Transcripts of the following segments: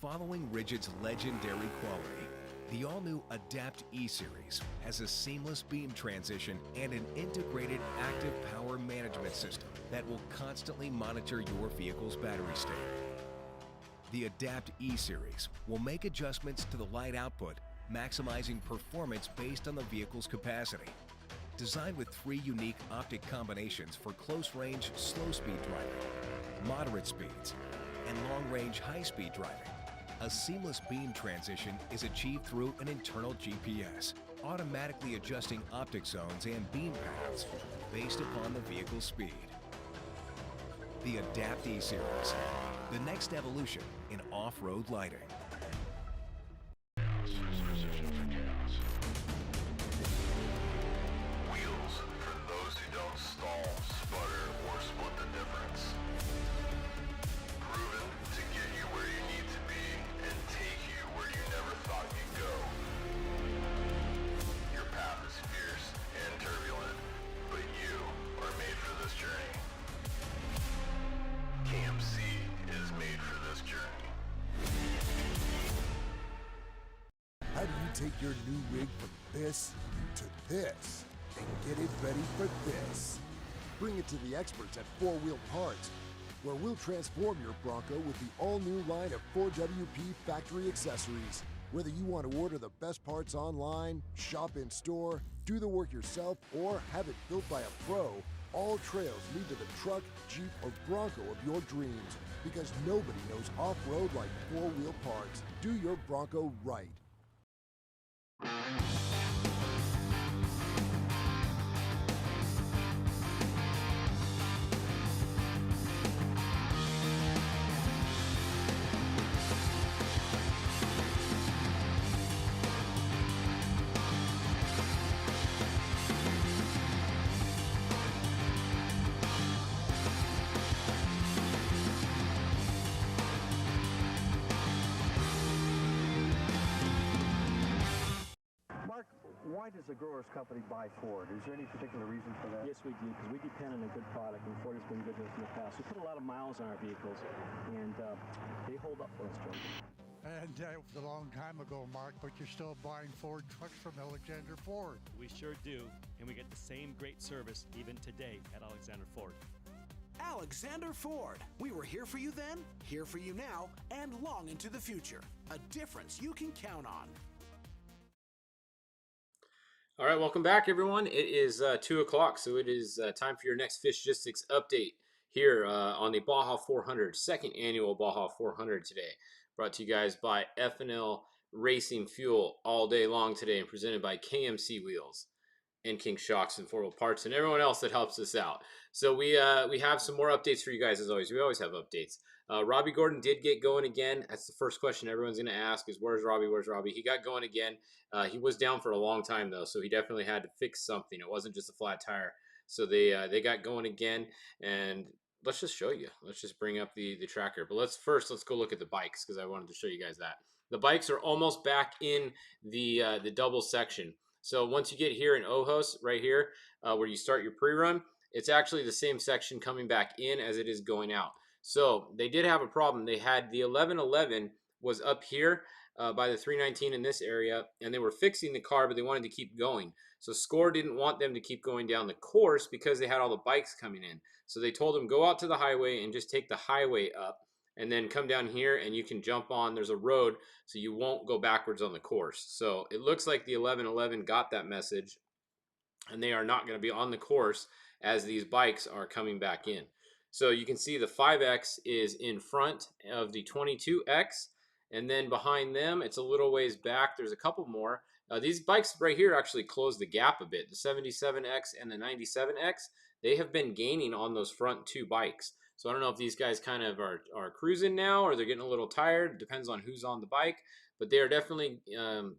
Following Rigid's legendary quality, the all-new Adapt E-Series has a seamless beam transition and an integrated active power management system that will constantly monitor your vehicle's battery state. The Adapt E-Series will make adjustments to the light output, maximizing performance based on the vehicle's capacity. Designed with 3 unique optic combinations for close-range, slow-speed driving, moderate speeds, and long-range, high-speed driving, a seamless beam transition is achieved through an internal GPS, automatically adjusting optic zones and beam paths based upon the vehicle's speed. The Adapt E-Series, the next evolution in off-road lighting. KMC is made for this journey. How do you take your new rig from this to this and get it ready for this? Bring it to the experts at 4 Wheel Parts, where we'll transform your Bronco with the all-new line of 4WP factory accessories. Whether you want to order the best parts online, shop in store, do the work yourself, or have it built by a pro, all trails lead to the truck, Jeep, or Bronco of your dreams, because nobody knows off-road like 4 Wheel Parts. Do your Bronco right. Why does the Growers Company buy Ford? Is there any particular reason for that? Yes, we do, because we depend on a good product, and Ford has been good to us in the past. We put a lot of miles on our vehicles, and they hold up for us, Joe. And it was a long time ago, Mark, but you're still buying Ford trucks from Alexander Ford. We sure do, and we get the same great service even today at Alexander Ford. Alexander Ford. We were here for you then, here for you now, and long into the future. A difference you can count on. All right, welcome back, everyone. It is 2 o'clock, so it is time for your next Fishgistics update here on the Baja 400, second annual Baja 400 today. Brought to you guys by F&L Racing Fuel all day long today, and presented by KMC Wheels and King Shocks and 4 Wheel Parts and everyone else that helps us out. So we have some more updates for you guys as always. We always have updates. Robbie Gordon did get going again. That's the first question everyone's going to ask is, where's Robbie? Where's Robbie? He got going again. He was down for a long time, though, so he definitely had to fix something. It wasn't just a flat tire. So they got going again, and let's just show you. Let's just bring up the tracker. But let's go look at the bikes, because I wanted to show you guys that. The bikes are almost back in the double section. So once you get here in Ojos, right here, where you start your pre-run, it's actually the same section coming back in as it is going out. So they did have a problem. They had the 1111 was up here by the 319 in this area, and they were fixing the car, but they wanted to keep going. So Score didn't want them to keep going down the course because they had all the bikes coming in. So they told them, go out to the highway and just take the highway up, and then come down here and you can jump on. There's a road, so you won't go backwards on the course. So it looks like the 1111 got that message, and they are not going to be on the course as these bikes are coming back in. So you can see the 5X is in front of the 22X, and then behind them, it's a little ways back. There's a couple more. These bikes right here actually close the gap a bit. The 77X and the 97X, they have been gaining on those front 2 bikes. So I don't know if these guys kind of are cruising now, or they're getting a little tired. It depends on who's on the bike, but they are definitely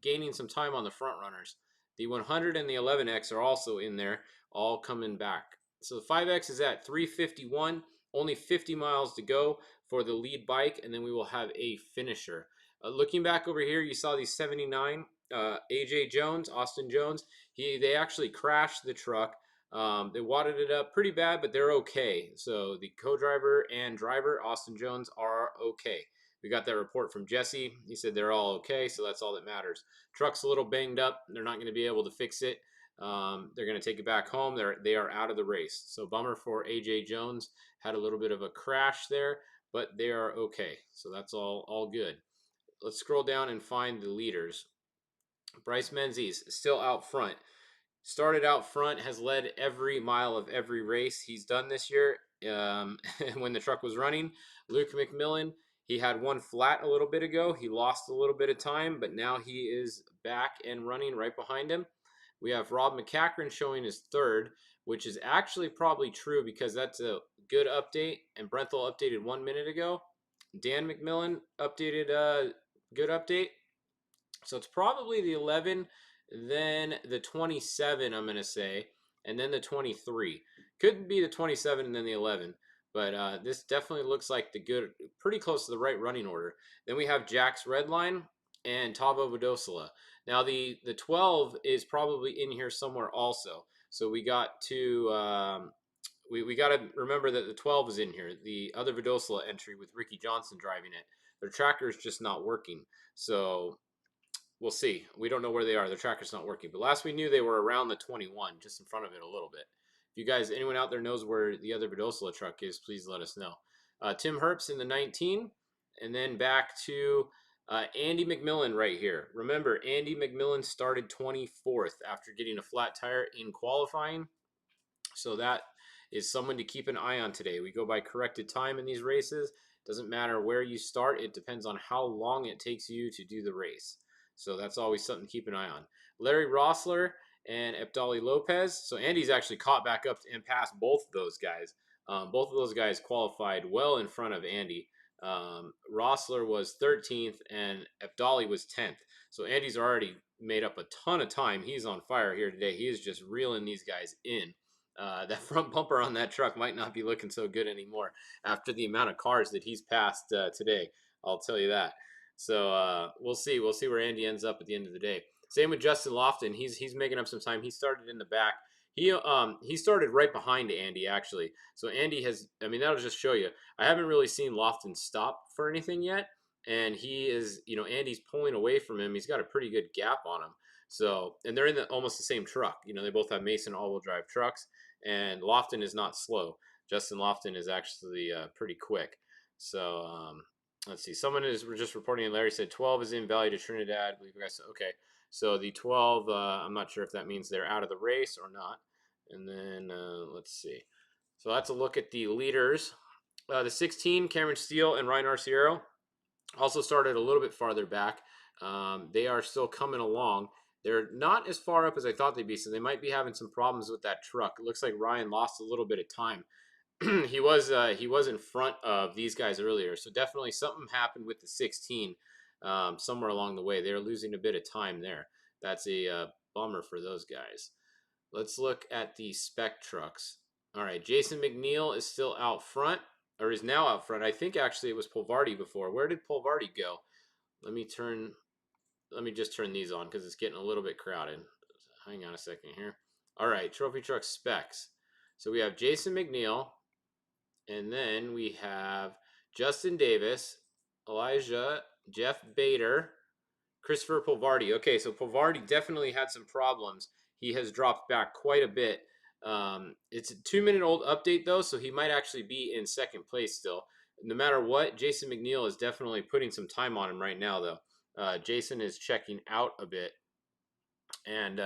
gaining some time on the front runners. The 100 and the 11X are also in there, all coming back. So the 5X is at 351, only 50 miles to go for the lead bike, and then we will have a finisher. Looking back over here, you saw the 79 AJ Jones, Austin Jones. They actually crashed the truck. They wadded it up pretty bad, but they're okay. So the co-driver and driver, Austin Jones, are okay. We got that report from Jesse. He said they're all okay, so that's all that matters. Truck's a little banged up. They're not going to be able to fix it. They're going to take it back home. They are out of the race. So bummer for AJ Jones. Had a little bit of a crash there, but they are okay. So that's all good. Let's scroll down and find the leaders. Bryce Menzies still out front. Started out front, has led every mile of every race he's done this year. When the truck was running, Luke McMillan, he had one flat a little bit ago. He lost a little bit of time, but now he is back and running right behind him. We have Rob McCachran showing his third, which is actually probably true because that's a good update. And Brenthal updated 1 minute ago. Dan McMillan updated good update. So it's probably the 11, then the 27, I'm going to say, and then the 23. Could be the 27 and then the 11. But this definitely looks like the good, pretty close to the right running order. Then we have Jack's Redline and Tavo Vodosila. Now the 12 is probably in here somewhere also. So we got to we got to remember that the 12 is in here. The other Vodosila entry with Ricky Johnson driving it. Their tracker is just not working. So we'll see. We don't know where they are. Their tracker's not working. But last we knew they were around the 21, just in front of it a little bit. If you guys, anyone out there knows where the other Vodosila truck is, please let us know. Tim Herbst in the 19, and then back to Andy McMillan right here. Remember, Andy McMillan started 24th after getting a flat tire in qualifying. So that is someone to keep an eye on today. We go by corrected time in these races. Doesn't matter where you start. It depends on how long it takes you to do the race. So that's always something to keep an eye on. Larry Rossler and Abdali Lopez. So Andy's actually caught back up and passed both of those guys. Both of those guys qualified well in front of Andy. Rossler was 13th and Abdali was 10th. So Andy's already made up a ton of time. He's on fire here today. He is just reeling these guys in. That front bumper on that truck might not be looking so good anymore after the amount of cars that he's passed today. I'll tell you that. So we'll see. We'll see where Andy ends up at the end of the day. Same with Justin Lofton. He's making up some time. He started in the back. He started right behind Andy actually. So Andy has. I mean, that'll just show you. I haven't really seen Lofton stop for anything yet, and he is. You know, Andy's pulling away from him. He's got a pretty good gap on him. So, and they're in almost the same truck. You know, they both have Mason all-wheel drive trucks, and Lofton is not slow. Justin Lofton is actually pretty quick. So. Let's see. Someone is just reporting, and Larry said 12 is in Valley to Trinidad. I believe you guys said, okay. So the 12, I'm not sure if that means they're out of the race or not. And then let's see. So that's a look at the leaders. The 16, Cameron Steele and Ryan Arciero, also started a little bit farther back. They are still coming along. They're not as far up as I thought they'd be, so they might be having some problems with that truck. It looks like Ryan lost a little bit of time. he was in front of these guys earlier, so definitely something happened with the 16 somewhere along the way. They're losing a bit of time there. That's a bummer for those guys. Let's look at the Spec trucks. All right, Jason McNeil is still out front, or is now out front. I think actually it was Polvardi before. Where did Polvardi go? Let me just turn these on because it's getting a little bit crowded. Hang on a second here. All right, Trophy Truck Specs. So we have Jason McNeil. And then we have Justin Davis, Elijah, Jeff Bader, Christopher Polvardi. Okay, so Polvardi definitely had some problems. He has dropped back quite a bit. It's a 2-minute-old update, though, so he might actually be in second place still. No matter what, Jason McNeil is definitely putting some time on him right now, though. Jason is checking out a bit. And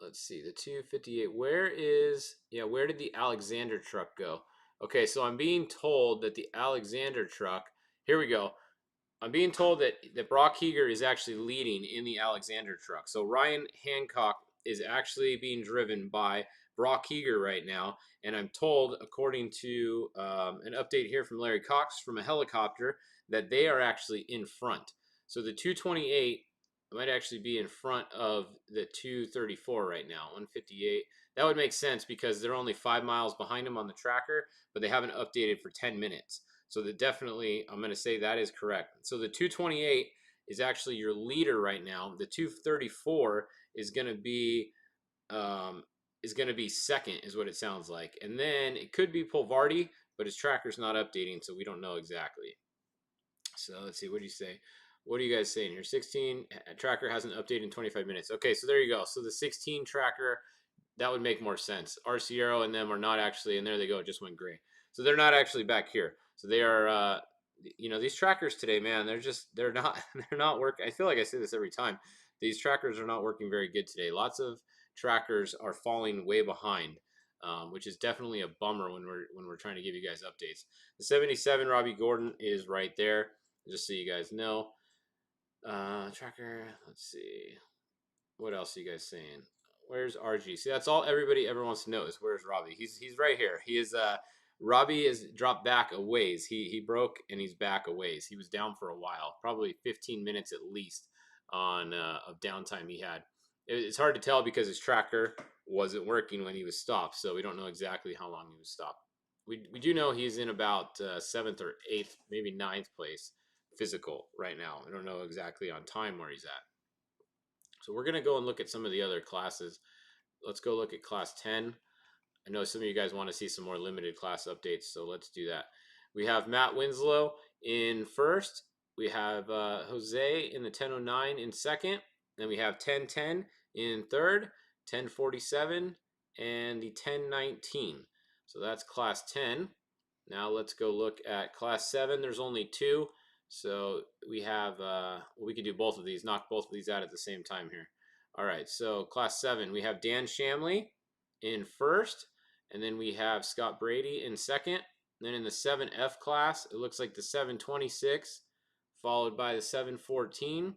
let's see, the 258. Where did the Alexander truck go? Okay, so I'm being told that the Alexander truck, here we go. I'm being told that Brock Heeger is actually leading in the Alexander truck. So Ryan Hancock is actually being driven by Brock Heeger right now. And I'm told, according to an update here from Larry Cox from a helicopter, that they are actually in front. So the 228 might actually be in front of the 234 right now, 158. That would make sense because they're only 5 miles behind him on the tracker, but they haven't updated for 10 minutes. So that definitely, I'm going to say that is correct. So the 228 is actually your leader right now. The 234 is going to be second, is what it sounds like. And then it could be Polvardi, but his tracker's not updating, so we don't know exactly. So let's see. What do you say? What are you guys saying here? 16 tracker hasn't updated in 25 minutes. Okay, so there you go. So the 16 tracker, that would make more sense. RCRO and them are not actually, and there they go. It just went gray. So they're not actually back here. So they are, you know, these trackers today, man, they're not, they're not working. I feel like I say this every time. These trackers are not working very good today. Lots of trackers are falling way behind, which is definitely a bummer when we're trying to give you guys updates. The 77 Robbie Gordon is right there, just so you guys know. Tracker, let's see. What else are you guys saying? Where's RG? See, that's all everybody ever wants to know is where's Robbie. He's right here. He is Robbie is dropped back a ways. He broke and he's back a ways. He was down for a while, probably 15 minutes at least on of downtime he had. It's hard to tell because his tracker wasn't working when he was stopped, so we don't know exactly how long he was stopped. We do know he's in about 7th or 8th, maybe 9th place physical right now. I don't know exactly on time where he's at. So we're going to go and look at some of the other classes. Let's go look at class 10. I know some of you guys want to see some more limited class updates, so let's do that. We have Matt Winslow in first. We have Jose in the 10:09 in second. Then we have 10:10 in third, 10:47, and the 10:19. So that's class 10. Now let's go look at class 7. There's only 2. So we have, we could do both of these, knock both of these out at the same time here. All right, so class 7, we have Dan Shamley in first, and then we have Scott Brady in second. Then in the 7F class, it looks like the 726, followed by the 714,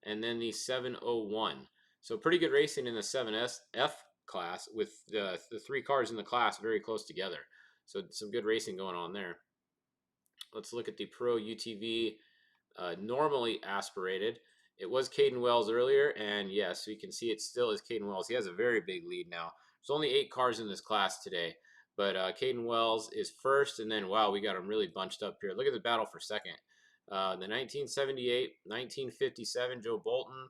and then the 701. So pretty good racing in the 7F class with the 3 cars in the class very close together. So some good racing going on there. Let's look at the Pro UTV, normally aspirated. It was Caden Wells earlier, and yes, we can see it still is Caden Wells. He has a very big lead now. There's only 8 cars in this class today, but Caden Wells is first, and then, wow, we got him really bunched up here. Look at the battle for second. The 1978, 1957, Joe Bolton,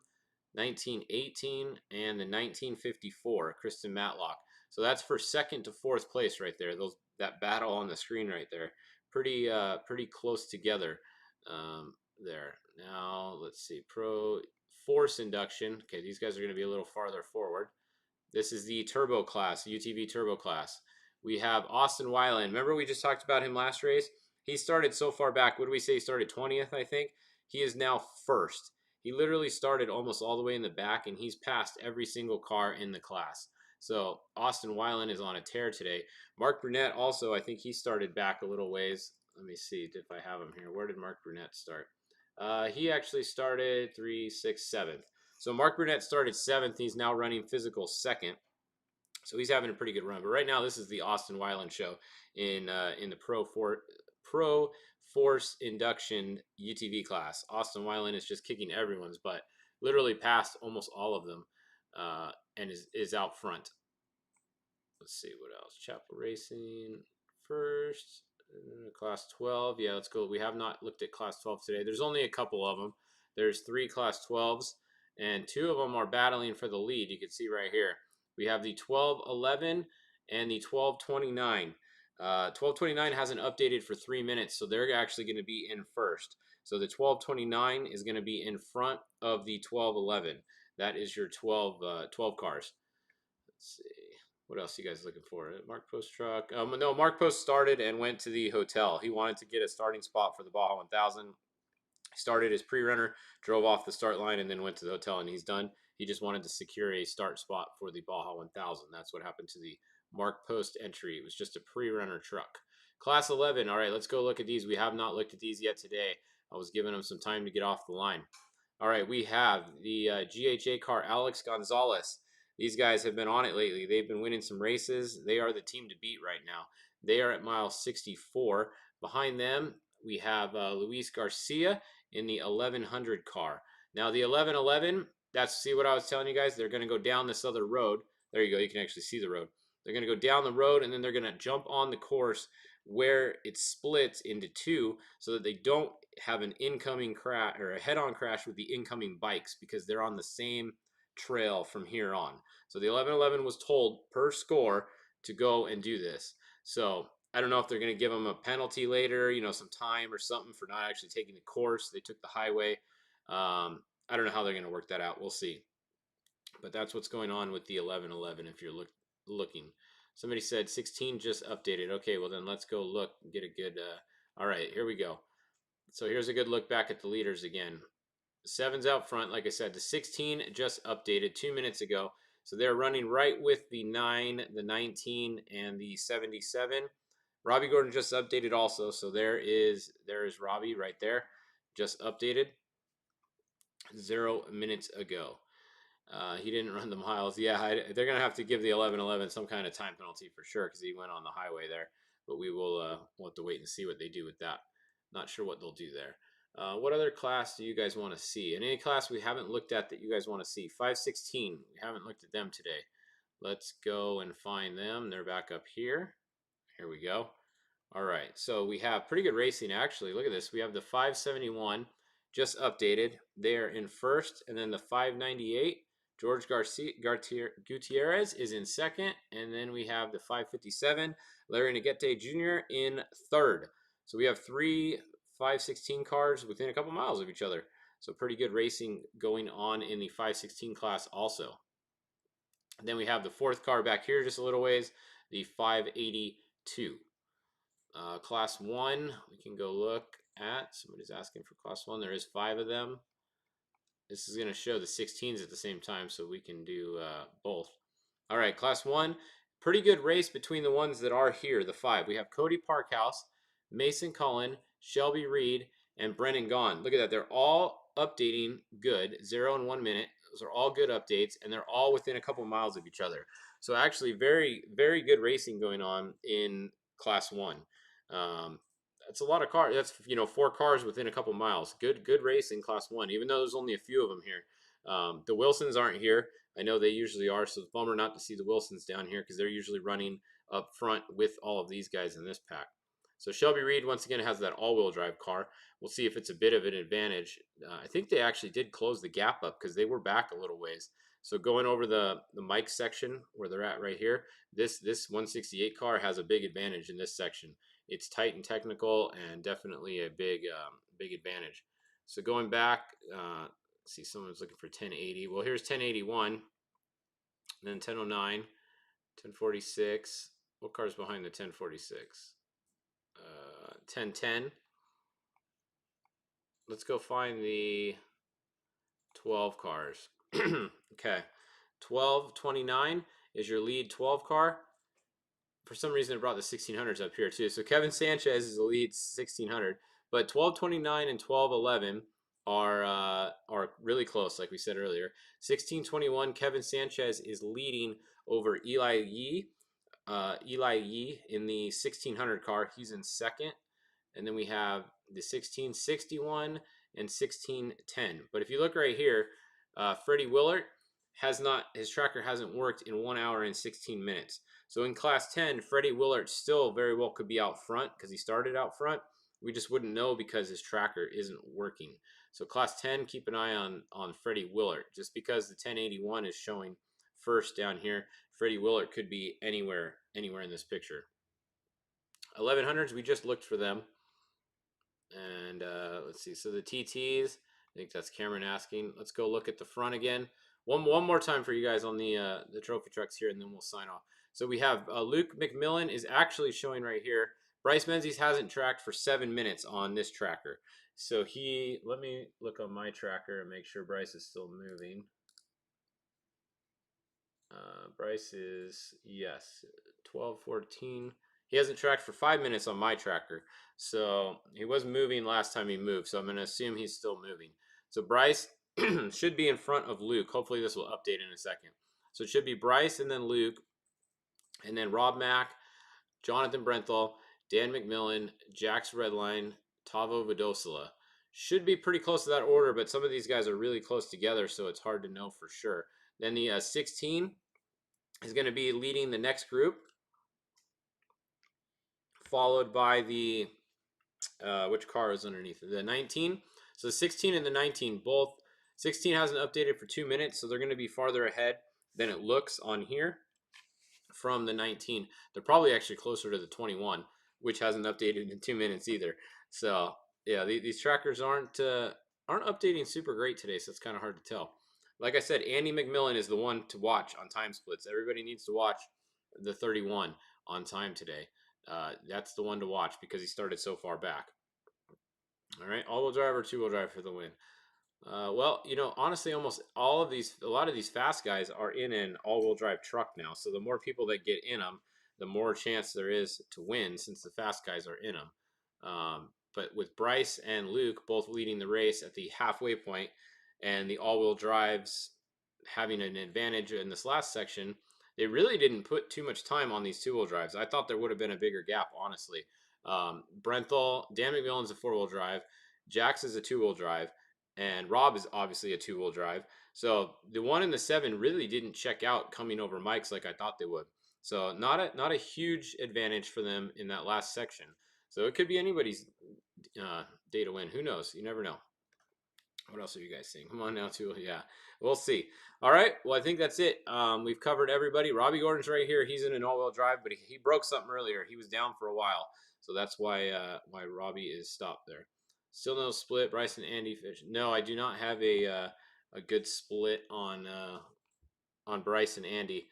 1918, and the 1954, Kristen Matlock. So that's for second to fourth place right there. That battle on the screen right there. Pretty close together there. Now let's see, Pro Force induction. Okay, these guys are going to be a little farther forward. This is the turbo class, UTV turbo class. We have Austin Weiland. Remember we just talked about him last race? He started so far back. What did we say? He started 20th, I think. He is now first. He literally started almost all the way in the back, and he's passed every single car in the class. So Austin Weiland is on a tear today. Mark Brunette also, I think he started back a little ways. Let me see if I have him here. Where did Mark Brunette start? He actually started 3, 6, 7th. So Mark Brunette started 7th. He's now running physical second. So he's having a pretty good run. But right now, this is the Austin Weiland show in the Pro Force induction UTV class. Austin Weiland is just kicking everyone's butt. Literally passed almost all of them. And is out front. Let's see what else. Chapel Racing first. Class 12. Yeah, let's go. We have not looked at Class 12 today. There's only a couple of them. There's 3 Class 12s, and 2 of them are battling for the lead. You can see right here. We have the 1211 and the 1229. 1229 hasn't updated for 3 minutes, so they're actually going to be in first. So the 1229 is going to be in front of the 1211. That is your 12 cars. Let's see. What else are you guys looking for? Mark Post truck. No, Mark Post started and went to the hotel. He wanted to get a starting spot for the Baja 1000. He started his pre-runner, drove off the start line, and then went to the hotel, and he's done. He just wanted to secure a start spot for the Baja 1000. That's what happened to the Mark Post entry. It was just a pre-runner truck. Class 11. All right, let's go look at these. We have not looked at these yet today. I was giving them some time to get off the line. All right, we have the GHA car, Alex Gonzalez. These guys have been on it lately. They've been winning some races. They are the team to beat right now. They are at mile 64. Behind them, we have Luis Garcia in the 1100 car. Now, the 1111, see what I was telling you guys? They're going to go down this other road. There you go. You can actually see the road. They're going to go down the road, and then they're going to jump on the course where it splits into 2 so that they don't have an incoming crash or a head-on crash with the incoming bikes because they're on the same trail from here on. So the 1111 was told per score to go and do this. So I don't know if they're going to give them a penalty later, you know, some time or something for not actually taking the course. They took the highway. I don't know how they're going to work that out. We'll see. But that's what's going on with the 11-11 if you're looking. Somebody said 16 just updated. Okay, well then let's go look and get a good all right, here we go. So here's a good look back at the leaders again. The 7's out front, like I said. The 16 just updated 2 minutes ago. So they're running right with the 9, the 19, and the 77. Robbie Gordon just updated also. So there is Robbie right there. Just updated 0 minutes ago. He didn't run the miles. Yeah, they're going to have to give the 11-11 some kind of time penalty for sure because he went on the highway there. But we'll have to wait and see what they do with that. Not sure what they'll do there. What other class do you guys want to see? And any class we haven't looked at that you guys want to see? 516. We haven't looked at them today. Let's go and find them. They're back up here. Here we go. All right. So we have pretty good racing, actually. Look at this. We have the 571 just updated. They're in first. And then the 598. George Gutierrez is in second. And then we have the 557. Larry Nagete Jr. in third. So we have 3 516 cars within a couple miles of each other. So pretty good racing going on in the 516 class also. And then we have the 4th car back here just a little ways, the 582. Class 1, we can go look at. Somebody's asking for class 1. There is 5 of them. This is going to show the 16s at the same time, so we can do both. All right, class 1, pretty good race between the ones that are here, the 5. We have Cody Parkhouse, Mason Cullen, Shelby Reed, and Brennan Gaughan. Look at that. They're all updating good, 0 and 1 minute. Those are all good updates, and they're all within a couple miles of each other. So actually very, very good racing going on in class 1. That's a lot of cars. That's, you know, 4 cars within a couple miles. Good race in class 1, even though there's only a few of them here. The Wilsons aren't here. I know they usually are, so it's a bummer not to see the Wilsons down here because they're usually running up front with all of these guys in this pack. So Shelby Reed, once again, has that all-wheel drive car. We'll see if it's a bit of an advantage. I think they actually did close the gap up because they were back a little ways. So going over the mic section where they're at right here, this 168 car has a big advantage in this section. It's tight and technical and definitely a big advantage. So going back, see, someone's looking for 1080. Well, here's 1081, and then 1009, 1046. What car's behind the 1046? 1010. Let's go find the 12 cars. Okay, 1229 is your lead 12 car. For some reason, it brought the 1600s up here too. So Kevin Sanchez is the lead 1600, but 1229 and 1211 are really close, like we said earlier. 1621, Kevin Sanchez is leading over Eli Yee. Eli Yee in the 1600 car. He's in second. And then we have the 1661 and 1610. But if you look right here, Freddie Willert his tracker hasn't worked in 1 hour and 16 minutes. So in class 10, Freddie Willert still very well could be out front because he started out front. We just wouldn't know because his tracker isn't working. So class 10, keep an eye on Freddie Willert. Just because the 1081 is showing first down here, Freddie Willert could be anywhere in this picture. 1100s, we just looked for them. And let's see. So the TTs, I think that's Cameron asking. Let's go look at the front again. One more time for you guys on the trophy trucks here, and then we'll sign off. So we have Luke McMillan is actually showing right here. Bryce Menzies hasn't tracked for 7 minutes on this tracker. So let me look on my tracker and make sure Bryce is still moving. Bryce is, yes, 12:14. He hasn't tracked for 5 minutes on my tracker. So he was moving last time he moved. So I'm going to assume he's still moving. So Bryce should be in front of Luke. Hopefully this will update in a second. So it should be Bryce and then Luke. And then Rob Mack, Jonathan Brenthal, Dan McMillan, Jax Redline, Tavo Vidosila. Should be pretty close to that order, but some of these guys are really close together, so it's hard to know for sure. Then the 16 is going to be leading the next group, followed by the, which car is underneath it? The 19. So the 16 and the 19, both, 16 hasn't updated for 2 minutes, so they're going to be farther ahead than it looks on here from the 19. They're probably actually closer to the 21. which hasn't updated in 2 minutes either. So yeah, these trackers aren't updating super great today, so it's kind of hard to tell. Like I said, Andy McMillan is the one to watch on time splits. Everybody needs to watch the 31 on time today. That's the one to watch because he started so far back. All right, all-wheel drive or two-wheel drive for the win. Well, you know, honestly, almost a lot of these fast guys are in an all-wheel drive truck now. So the more people that get in them, the more chance there is to win since the fast guys are in them. But with Bryce and Luke both leading the race at the halfway point and the all-wheel drives having an advantage in this last section, they really didn't put too much time on these two-wheel drives. I thought there would have been a bigger gap, honestly. Brenthal, Dan McMillan's a four-wheel drive, Jax is a two-wheel drive, and Rob is obviously a two-wheel drive. So the 1 and the 7 really didn't check out coming over Mike's like I thought they would. So not a huge advantage for them in that last section. So it could be anybody's day to win. Who knows? You never know. What else are you guys seeing? Come on now, too. Yeah, we'll see. All right. Well, I think that's it. We've covered everybody. Robbie Gordon's right here. He's in an all-wheel drive, but he broke something earlier. He was down for a while, so that's why Robbie is stopped there. Still no split. Bryce and Andy Fish. No, I do not have a good split on Bryce and Andy.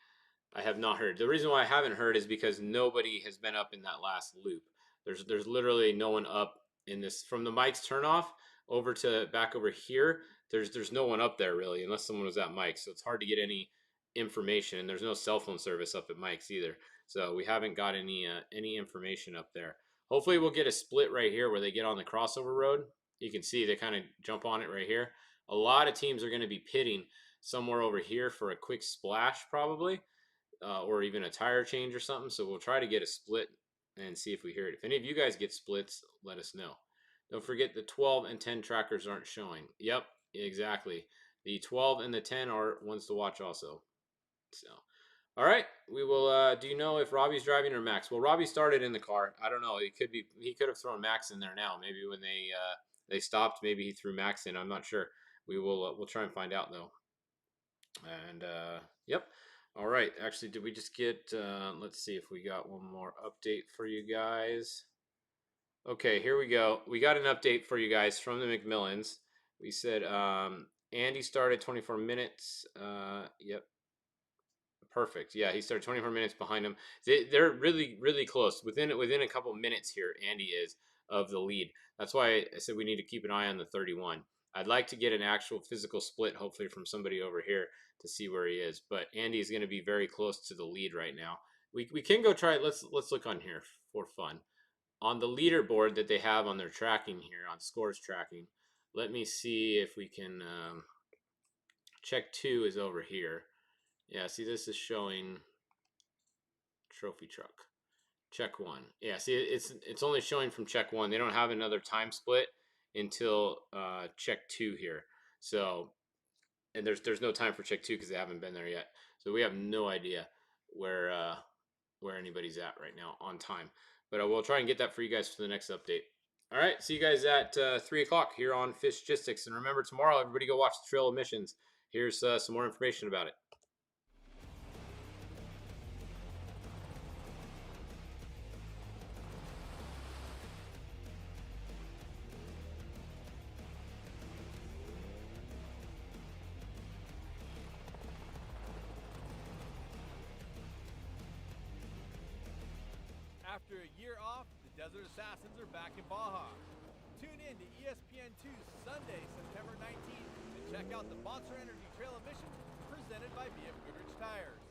I have not heard. The reason why I haven't heard is because nobody has been up in that last loop. There's literally no one up in this from the Mike's turnoff over to back over here. There's no one up there really, unless someone was at Mike's. So it's hard to get any information, and there's no cell phone service up at Mike's either. So we haven't got any information up there. Hopefully we'll get a split right here where they get on the crossover road. You can see they kind of jump on it right here. A lot of teams are going to be pitting somewhere over here for a quick splash probably, or even a tire change or something. So we'll try to get a split and see if we hear it. If any of you guys get splits, let us know. Don't forget the 12 and 10 trackers aren't showing. Yep, exactly. The 12 and the 10 are ones to watch also. So, all right, we will. Do you know if Robbie's driving or Max? Well, Robbie started in the car. I don't know. He could have thrown Max in there now. Maybe when they stopped, maybe he threw Max in. I'm not sure. We'll try and find out though. And yep. All right. Actually, did we just get? Let's see if we got one more update for you guys. Okay, here we go. We got an update for you guys from the McMillans. We said Andy started 24 minutes. Yep. Perfect. Yeah, he started 24 minutes behind him. They're really, really close. Within a couple minutes here, Andy is of the lead. That's why I said we need to keep an eye on the 31. I'd like to get an actual physical split, hopefully from somebody over here to see where he is. But Andy is going to be very close to the lead right now. We can go try it. Let's look on here for fun. On the leaderboard that they have on their tracking here, on scores tracking, let me see if we can check 2 is over here. Yeah, see, this is showing trophy truck. Check 1. Yeah, see, it's only showing from check 1. They don't have another time split until check 2 here. So, and there's no time for check 2 because they haven't been there yet. So we have no idea where anybody's at right now on time. But we'll try and get that for you guys for the next update. All right, see you guys at 3 o'clock here on Fishgistics. And remember, tomorrow, everybody go watch the Trail of Missions. Here's some more information about it. After a year off, the Desert Assassins are back in Baja. Tune in to ESPN2 Sunday, September 19th, and check out the Monster Energy Trail of Missions presented by BF Goodrich Tires.